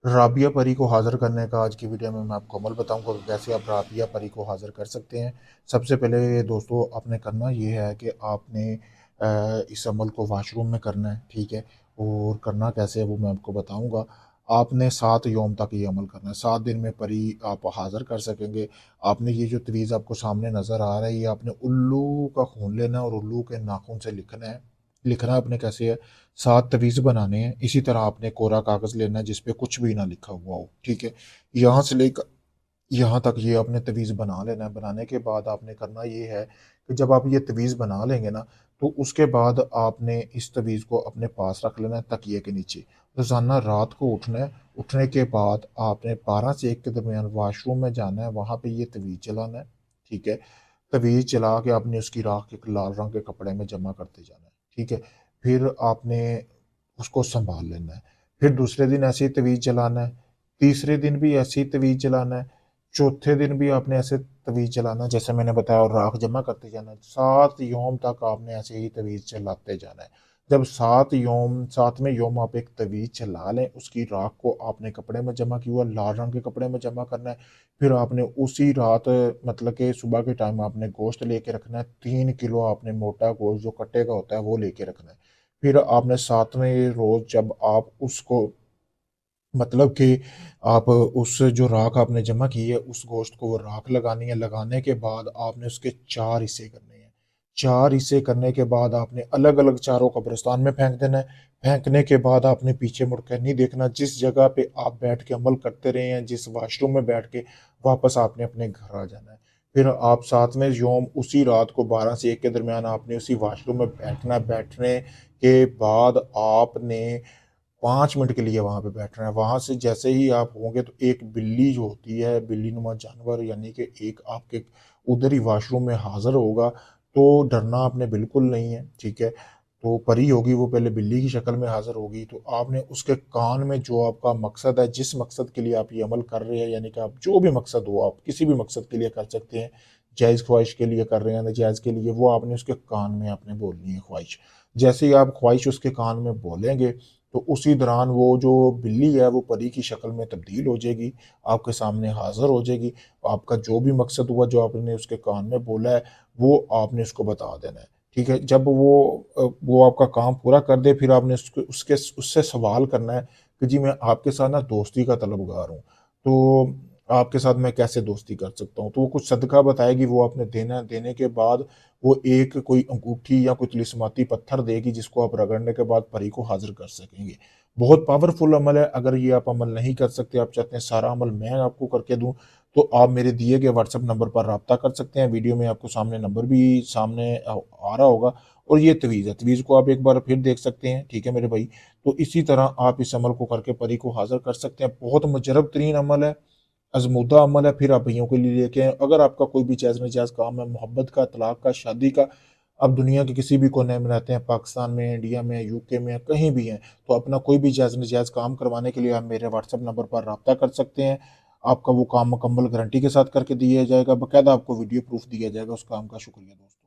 राबिया परी को हाज़िर करने का आज की वीडियो में मैं आपको अमल बताऊंगा कि कैसे आप राबिया परी को हाज़िर कर सकते हैं। सबसे पहले दोस्तों आपने करना ये है कि आपने इस अमल को वॉशरूम में करना है, ठीक है? और करना कैसे है वो मैं आपको बताऊंगा। आपने 7 यौम तक ये अमल करना है, 7 दिन में परी आप हाज़िर कर सकेंगे। आपने ये जो तवीज़ आपको सामने नज़र आ रहा है, ये आपने उल्लू का खून लेना है और उल्लू के नाखून से लिखना है। लिखना आपने कैसे है, 7 तवीज़ बनाने हैं। इसी तरह आपने कोरा कागज़ लेना है जिस पे कुछ भी ना लिखा हुआ हो, ठीक है? यहाँ से लेकर यहाँ तक ये आपने तवीज़ बना लेना है। बनाने के बाद आपने करना ये है कि जब आप ये तवीज़ बना लेंगे ना, तो उसके बाद आपने इस तवीज़ को अपने पास रख लेना है तकिए के नीचे। रोज़ाना रात को उठना है, उठने के बाद आपने 12 से 1 के दरमियान वॉशरूम में जाना है, वहाँ पे ये तवीज़ जलाना है, ठीक है? तवीज़ जला के आपने उसकी राख एक लाल रंग के कपड़े में जमा करते जाना है, ठीक है? फिर आपने उसको सँभाल लेना है। फिर दूसरे दिन ऐसे ही तवीज़ जलाना है, तीसरे दिन भी ऐसे ही तवीज़ जलाना है, चौथे दिन भी आपने ऐसे तवीज़ जलाना है जैसे मैंने बताया और राख जमा करते जाना है। 7 यौम तक आपने ऐसे ही तवीज़ जलाते जाना है। जब 7वें यौम आप एक तवीज़ जला लें, उसकी राख को आपने कपड़े में जमा किया हुआ लाल रंग के कपड़े में जमा करना है। फिर आपने उसी रात मतलब कि सुबह के टाइम आपने गोश्त लेके रखना है, 3 किलो आपने मोटा गोश्त जो कट्टे का होता है वो लेके रखना है। फिर आपने 7वें रोज़ जब आप उसको मतलब कि आप उस जो राख आपने जमा की है, उस गोश्त को वो राख लगानी है। लगाने के बाद आपने उसके 4 हिस्से करने हैं। 4 हिस्से करने के बाद आपने अलग-अलग चारों कब्रिस्तान में फेंक देना है। फेंकने के बाद आपने पीछे मुड़ के नहीं देखना। जिस जगह पे आप बैठ के अमल करते रहे हैं, जिस वॉशरूम में बैठ के, वापस आपने अपने घर आ जाना है। फिर आप 7वें यौम उसी रात को 12 से 1 के दरमियान आपने उसी वॉशरूम में बैठना है। बैठने के बाद आपने 5 मिनट के लिए वहाँ पे बैठना है। वहाँ से जैसे ही आप होंगे तो एक बिल्ली जो होती है, बिल्ली नुमा जानवर यानी कि एक आपके उधर ही वॉशरूम में हाज़िर होगा, तो डरना आपने बिल्कुल नहीं है, ठीक है? तो परी होगी वो पहले बिल्ली की शक्ल में हाज़िर होगी, तो आपने उसके कान में जो आपका मकसद है, जिस मकसद के लिए आप ये अमल कर रहे हैं यानी कि आप जो भी मकसद हो, आप किसी भी मकसद के लिए कर सकते हैं। जायज़ ख्वाहिश के लिए कर रहे हैं, नाजायज़ के लिए, वो आपने उसके कान में आपने बोलनी है ख्वाहिश। जैसे ही आप ख्वाहिश उसके कान में बोलेंगे, तो उसी दौरान वो जो बिल्ली है वो परी की शक्ल में तब्दील हो जाएगी, आपके सामने हाज़िर हो जाएगी। आपका जो भी मकसद हुआ, जो आपने उसके कान में बोला है, वो आपने उसको बता देना है, ठीक है? जब वो आपका काम पूरा कर दे, फिर आपने उससे सवाल करना है कि जी मैं आपके साथ ना दोस्ती का तलबगार हूँ, तो आपके साथ मैं कैसे दोस्ती कर सकता हूँ? तो वो कुछ सदका बताएगी, वो आपने देना है। देने के बाद वो एक कोई अंगूठी या कोई तिलिस्माती पत्थर देगी जिसको आप रगड़ने के बाद परी को हाज़िर कर सकेंगे। बहुत पावरफुल अमल है, अगर ये आप अमल नहीं कर सकते, आप चाहते हैं सारा अमल मैं आपको करके दूँ, तो आप मेरे दिए गए व्हाट्सएप नंबर पर राब्ता कर सकते हैं। वीडियो में आपको सामने नंबर भी सामने आ रहा होगा और ये तवीज़ है। तवीज़ को आप एक बार फिर देख सकते हैं, ठीक है मेरे भाई? तो इसी तरह आप इस अमल को करके परी को हाज़िर कर सकते हैं। बहुत मुजरब तरीन अमल है, आज़मूदा अमल है, फिर आप भइयों के लिए लेके आएँ। अगर आपका कोई भी जायज़-नाजायज़ काम है, मोहब्बत का, तलाक का, शादी का, आप दुनिया के किसी भी कोने में रहते हैं, पाकिस्तान में, इंडिया में, यूके में, कहीं भी हैं, तो अपना कोई भी जायज़-नाजायज़ काम करवाने के लिए आप मेरे व्हाट्सएप नंबर पर राब्ता कर सकते हैं। आपका वो काम मुकम्मल गारंटी के साथ करके दिया जाएगा, बाकायदा आपको वीडियो प्रूफ़ दिया जाएगा उस काम का। शुक्रिया दोस्तों।